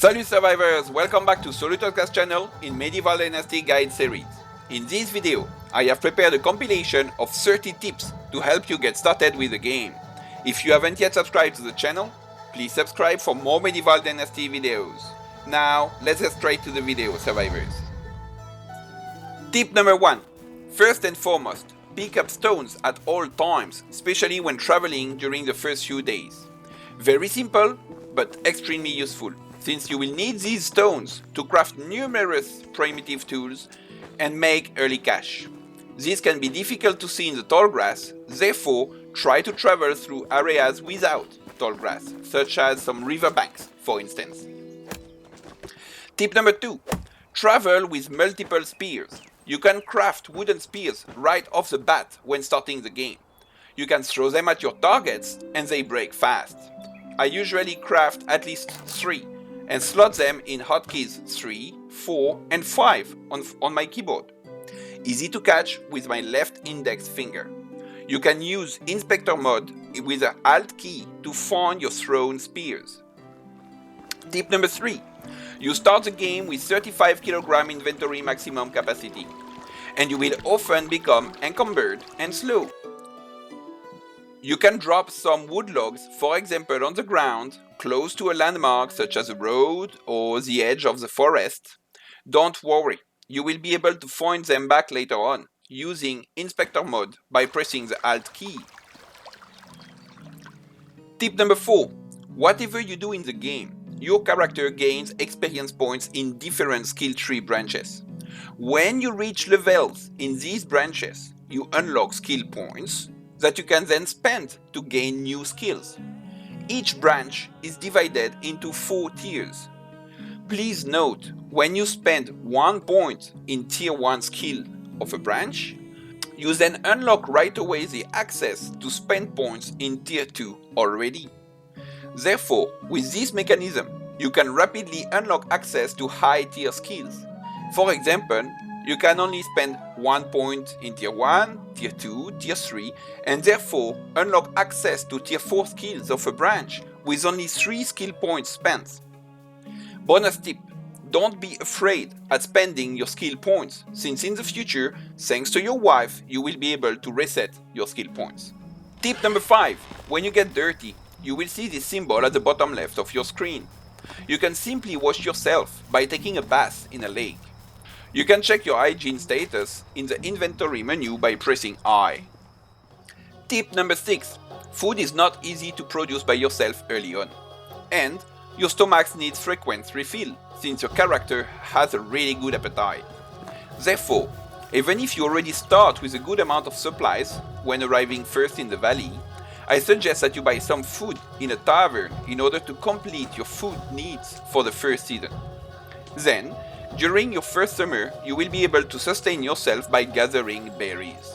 Salut survivors, welcome back to SolutOdka's channel in Medieval Dynasty Guide series. In this video, I have prepared a compilation of 30 tips to help you get started with the game. If you haven't yet subscribed to the channel, please subscribe for more Medieval Dynasty videos. Now, let's get straight to the video, survivors. Tip number 1. First and foremost, pick up stones at all times, especially when traveling during the first few days. Very simple, but extremely useful, since you will need these stones to craft numerous primitive tools and make early cache. This can be difficult to see in the tall grass, therefore try to travel through areas without tall grass, such as some riverbanks, for instance. Tip number 2. Travel with multiple spears. You can craft wooden spears right off the bat when starting the game. You can throw them at your targets and they break fast. I usually craft at least 3 and slot them in hotkeys 3, 4 and 5 on my keyboard. Easy to catch with my left index finger. You can use Inspector mode with the Alt key to find your thrown spears. Tip number 3. You start the game with 35 kg inventory maximum capacity, and you will often become encumbered and slow. You can drop some wood logs, for example on the ground, close to a landmark such as a road or the edge of the forest. Don't worry, you will be able to find them back later on, using Inspector mode by pressing the Alt key. Tip number 4. Whatever you do in the game, your character gains experience points in different skill tree branches. When you reach levels in these branches, you unlock skill points that you can then spend to gain new skills. Each branch is divided into 4 tiers. Please note, when you spend 1 point in tier 1 skill of a branch, you then unlock right away the access to spend points in tier 2 already. Therefore, with this mechanism, you can rapidly unlock access to high tier skills. For example, you can only spend 1 point in tier 1, tier 2, tier 3, and therefore unlock access to tier 4 skills of a branch with only 3 skill points spent. Bonus tip: don't be afraid at spending your skill points, since in the future, thanks to your wife, you will be able to reset your skill points. Tip number 5. When you get dirty, you will see this symbol at the bottom left of your screen. You can simply wash yourself by taking a bath in a lake. You can check your hygiene status in the inventory menu by pressing I. Tip number 6. Food is not easy to produce by yourself early on, and your stomach needs frequent refill since your character has a really good appetite. Therefore, even if you already start with a good amount of supplies when arriving first in the valley, I suggest that you buy some food in a tavern in order to complete your food needs for the first season. Then, during your first summer, you will be able to sustain yourself by gathering berries.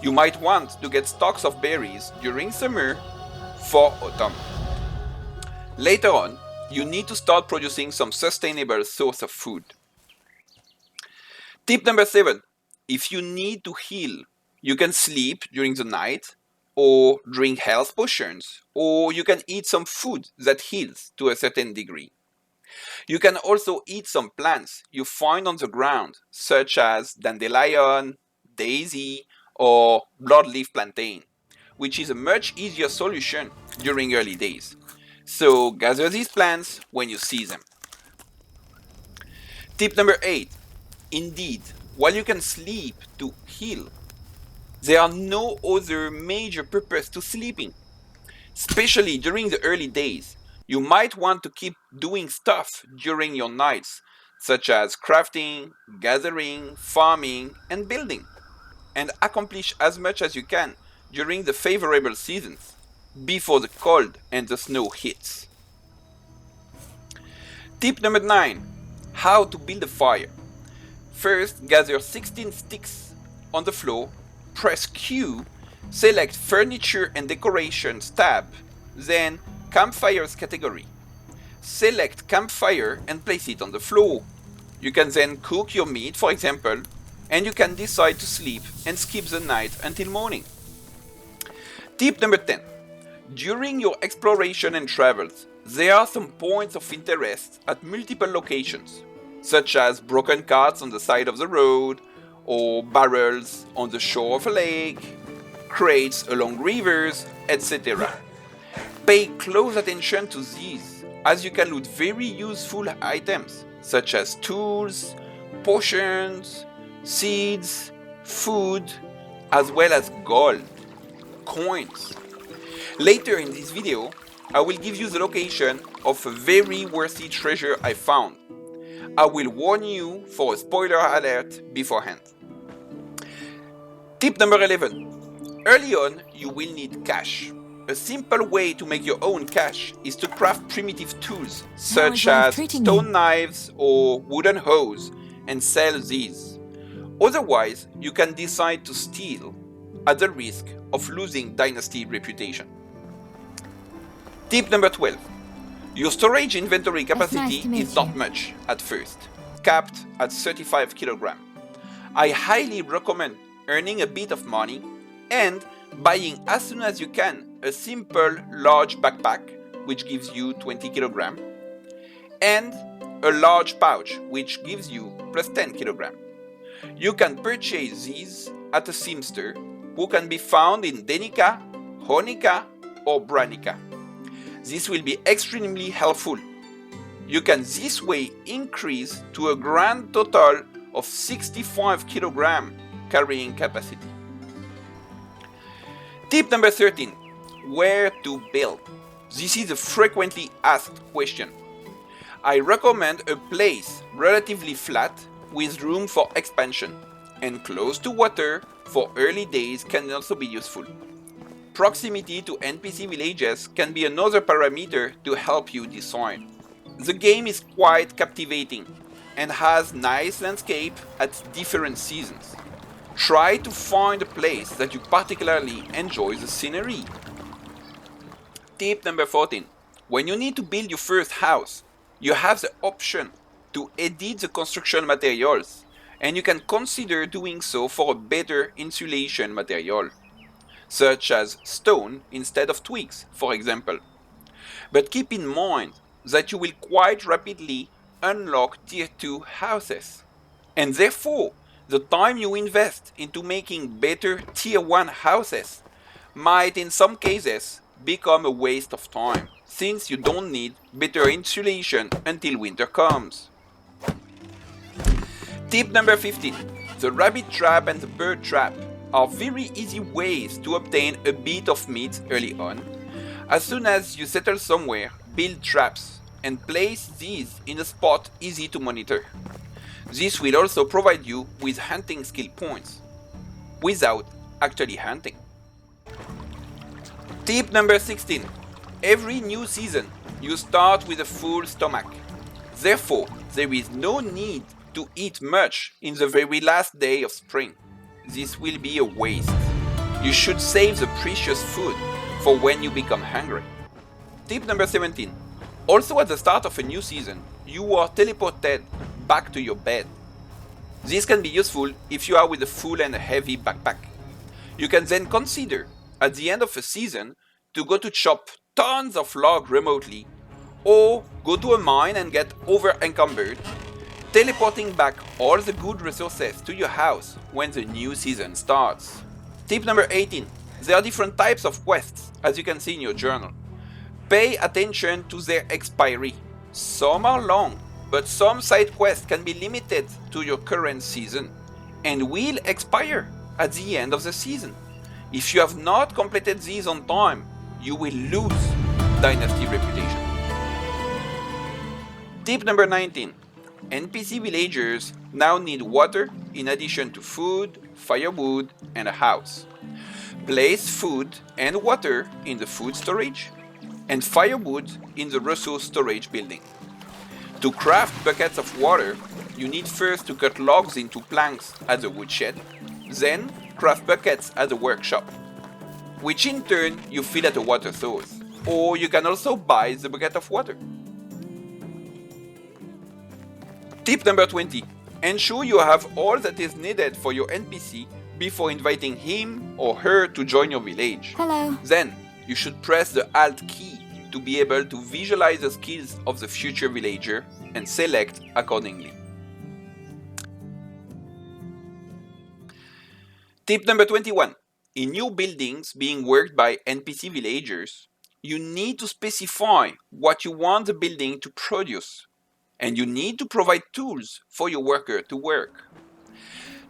You might want to get stocks of berries during summer for autumn. Later on, you need to start producing some sustainable source of food. Tip number 7. If you need to heal, you can sleep during the night, or drink health potions, or you can eat some food that heals to a certain degree. You can also eat some plants you find on the ground, such as dandelion, daisy, or broadleaf plantain, which is a much easier solution during early days. So gather these plants when you see them. Tip number 8. Indeed, while you can sleep to heal, there are no other major purpose to sleeping. Especially during the early days, you might want to keep doing stuff during your nights, such as crafting, gathering, farming, and building, and accomplish as much as you can during the favorable seasons, before the cold and the snow hits. Tip number 9. How to build a fire. First, gather 16 sticks on the floor, press Q, select Furniture and Decorations tab, then Campfire's category. Select Campfire and place it on the floor. You can then cook your meat, for example, and you can decide to sleep and skip the night until morning. Tip number 10. During your exploration and travels, There are some points of interest at multiple locations, such as broken carts on the side of the road, or barrels on the shore of a lake, crates along rivers, etc. Pay close attention to these, as you can loot very useful items, such as tools, potions, seeds, food, as well as gold, coins. Later in this video, I will give you the location of a very worthy treasure I found. I will warn you for a spoiler alert beforehand. Tip number 11. Early on, you will need cash. A simple way to make your own cash is to craft primitive tools, such as stone knives or wooden hoes, and sell these. Otherwise, you can decide to steal at the risk of losing Dynasty Reputation. Tip number 12. Your storage inventory capacity is not much at first, capped at 35 kg. I highly recommend earning a bit of money and buying as soon as you can a simple large backpack, which gives you 20 kg, and a large pouch, which gives you plus 10 kg. You can purchase these at a seamster who can be found in Denica, Honica, or Branica. This will be extremely helpful. You can this way increase to a grand total of 65 kg carrying capacity. Tip number 13. Where to build? This is a frequently asked question. I recommend a place relatively flat with room for expansion, and close to water for early days can also be useful. Proximity to NPC villages can be another parameter to help you decide. The game is quite captivating and has nice landscape at different seasons. Try to find a place that you particularly enjoy the scenery. Tip number 14. When you need to build your first house, you have the option to edit the construction materials, and you can consider doing so for a better insulation material, such as stone instead of twigs, for example. But keep in mind that you will quite rapidly unlock tier 2 houses, and therefore the time you invest into making better tier 1 houses might in some cases become a waste of time, since you don't need better insulation until winter comes. Tip number 15. The rabbit trap and the bird trap are very easy ways to obtain a bit of meat early on. As soon as you settle somewhere, build traps and place these in a spot easy to monitor. This will also provide you with hunting skill points, without actually hunting. Tip number 16. Every new season, you start with a full stomach. Therefore, there is no need to eat much in the very last day of spring. This will be a waste. You should save the precious food for when you become hungry. Tip number 17. Also at the start of a new season, you are teleported back to your bed. This can be useful if you are with a full and heavy backpack. You can then consider, at the end of a season, to go to chop tons of log remotely, or go to a mine and get over-encumbered, teleporting back all the good resources to your house when the new season starts. Tip number 18. There are different types of quests, as you can see in your journal. Pay attention to their expiry. Some are long, but some side quests can be limited to your current season and will expire at the end of the season. If you have not completed these on time, you will lose Dynasty Reputation. Tip number 19. NPC villagers now need water in addition to food, firewood, and a house. Place food and water in the food storage and firewood in the resource storage building. To craft buckets of water, you need first to cut logs into planks at the woodshed, then craft buckets at the workshop, which in turn you fill at a water source, or you can also buy the bucket of water. Tip number 20. Ensure you have all that is needed for your NPC before inviting him or her to join your village. Hello. Then, you should press the Alt key to to be able to visualize the skills of the future villager and select accordingly. Tip number 21. In your buildings being worked by NPC villagers, you need to specify what you want the building to produce, and you need to provide tools for your worker to work.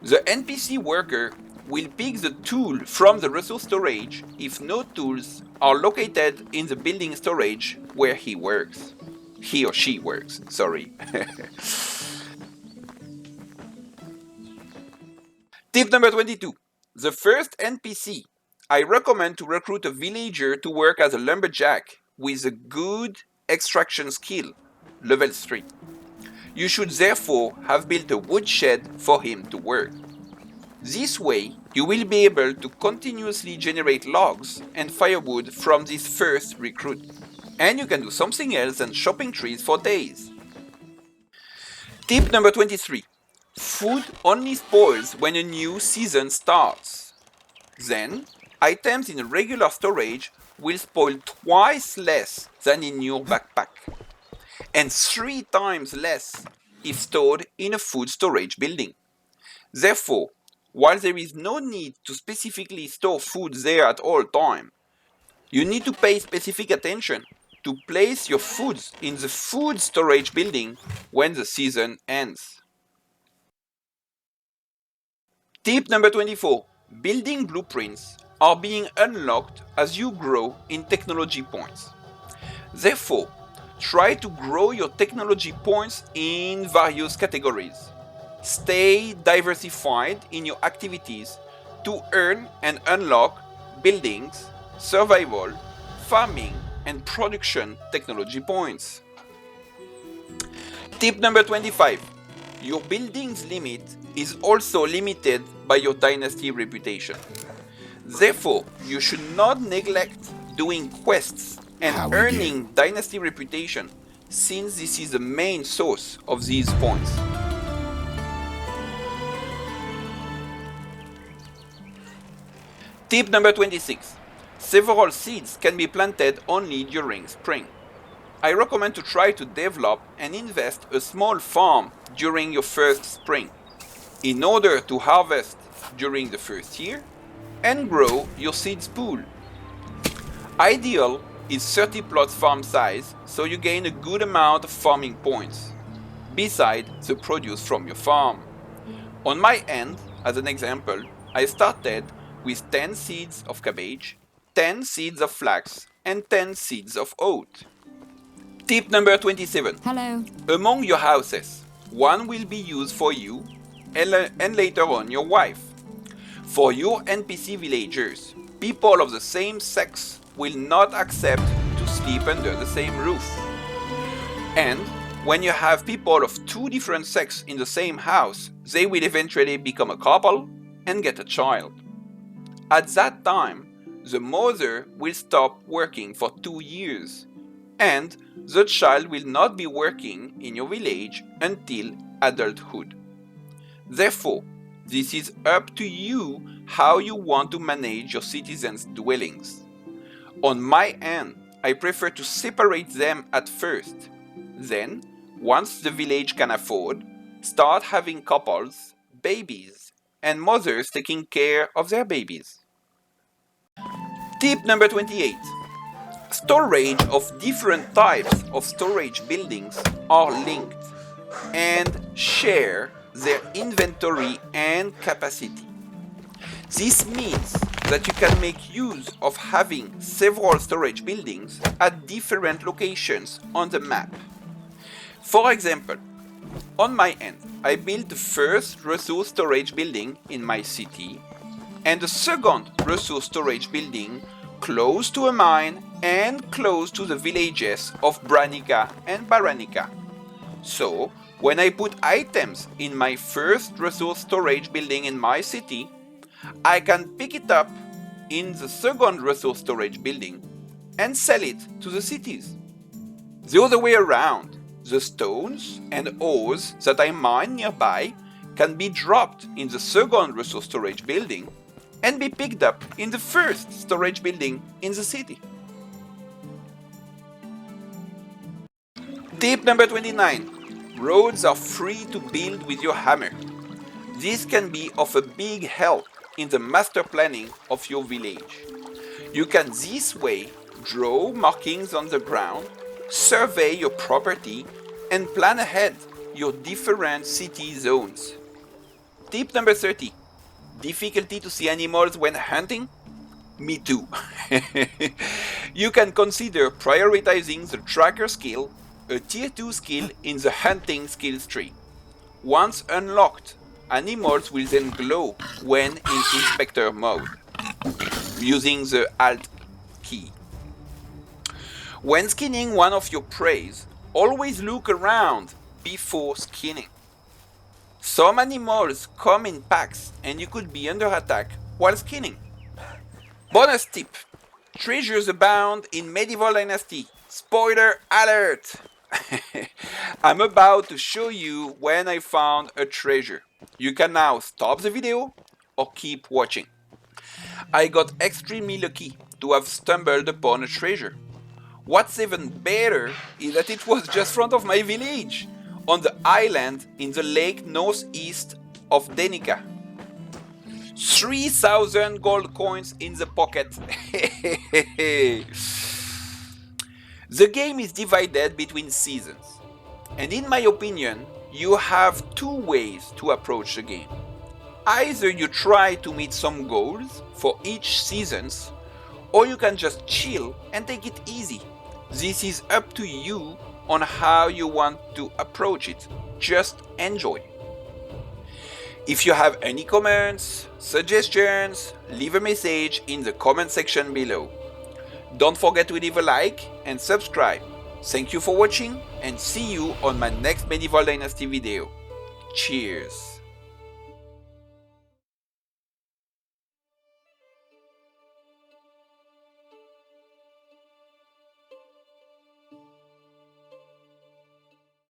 The NPC worker will pick the tool from the resource storage if no tools are located in the building storage where he works. He or she works, sorry. Tip number 22. The first NPC, I recommend to recruit a villager to work as a lumberjack with a good extraction skill, level 3. You should therefore have built a woodshed for him to work. This way, you will be able to continuously generate logs and firewood from this first recruit. And you can do something else than chopping trees for days. Tip number 23. Food only spoils when a new season starts. Then, items in regular storage will spoil twice less than in your backpack, and 3 times less if stored in a food storage building. Therefore, while there is no need to specifically store food there at all times, you need to pay specific attention to place your foods in the food storage building when the season ends. Tip number 24. Building blueprints are being unlocked as you grow in technology points. Therefore, try to grow your technology points in various categories. Stay diversified in your activities to earn and unlock buildings, survival, farming, and production technology points. Tip number 25. Your building's limit is also limited by your Dynasty Reputation. Therefore, you should not neglect doing quests and earning Dynasty Reputation, since this is the main source of these points. Tip number 26. Several seeds can be planted only during spring. I recommend to try to develop and invest a small farm during your first spring, in order to harvest during the first year and grow your seeds pool. Ideal is 30 plots farm size, so you gain a good amount of farming points, beside the produce from your farm. On my end, as an example, I started with 10 seeds of cabbage, 10 seeds of flax, and 10 seeds of oat. Tip number 27. Hello. Among your houses, one will be used for you and later on your wife. For your NPC villagers, people of the same sex will not accept to sleep under the same roof. And when you have people of 2 different sex in the same house, they will eventually become a couple and get a child. At that time, the mother will stop working for 2 years, and the child will not be working in your village until adulthood. Therefore, this is up to you how you want to manage your citizens' dwellings. On my end, I prefer to separate them at first. Then, once the village can afford, start having couples, babies, and mothers taking care of their babies. Tip number 28. Storage of different types of storage buildings are linked and share their inventory and capacity. This means that you can make use of having several storage buildings at different locations on the map. For example, on my end, I built the first resource storage building in my city and the second resource storage building close to a mine and close to the villages of Branica and Baranica. So, when I put items in my first resource storage building in my city, I can pick it up in the second resource storage building and sell it to the cities. The other way around, the stones and ores that I mine nearby can be dropped in the second resource storage building and be picked up in the first storage building in the city. Tip number 29. Roads are free to build with your hammer. This can be of a big help in the master planning of your village. You can this way draw markings on the ground, survey your property, and plan ahead your different city zones. Tip number 30. Difficulty to see animals when hunting? Me too. You can consider prioritizing the tracker skill, a tier 2 skill in the hunting skills tree. Once unlocked, animals will then glow when in inspector mode, using the Alt key. When skinning one of your prey, always look around before skinning. Some animals come in packs and you could be under attack while skinning. Bonus tip. Treasures abound in Medieval Dynasty. Spoiler alert! I'm about to show you when I found a treasure. You can now stop the video or keep watching. I got extremely lucky to have stumbled upon a treasure. What's even better is that it was just front of my village, on the island in the lake northeast of Denica. 3,000 gold coins in the pocket. The game is divided between seasons, and in my opinion, you have two ways to approach the game. Either you try to meet some goals for each season, or you can just chill and take it easy. This is up to you on how you want to approach it. Just enjoy. If you have any comments, suggestions, leave a message in the comment section below. Don't forget to leave a like and subscribe. Thank you for watching and see you on my next Medieval Dynasty video. Cheers!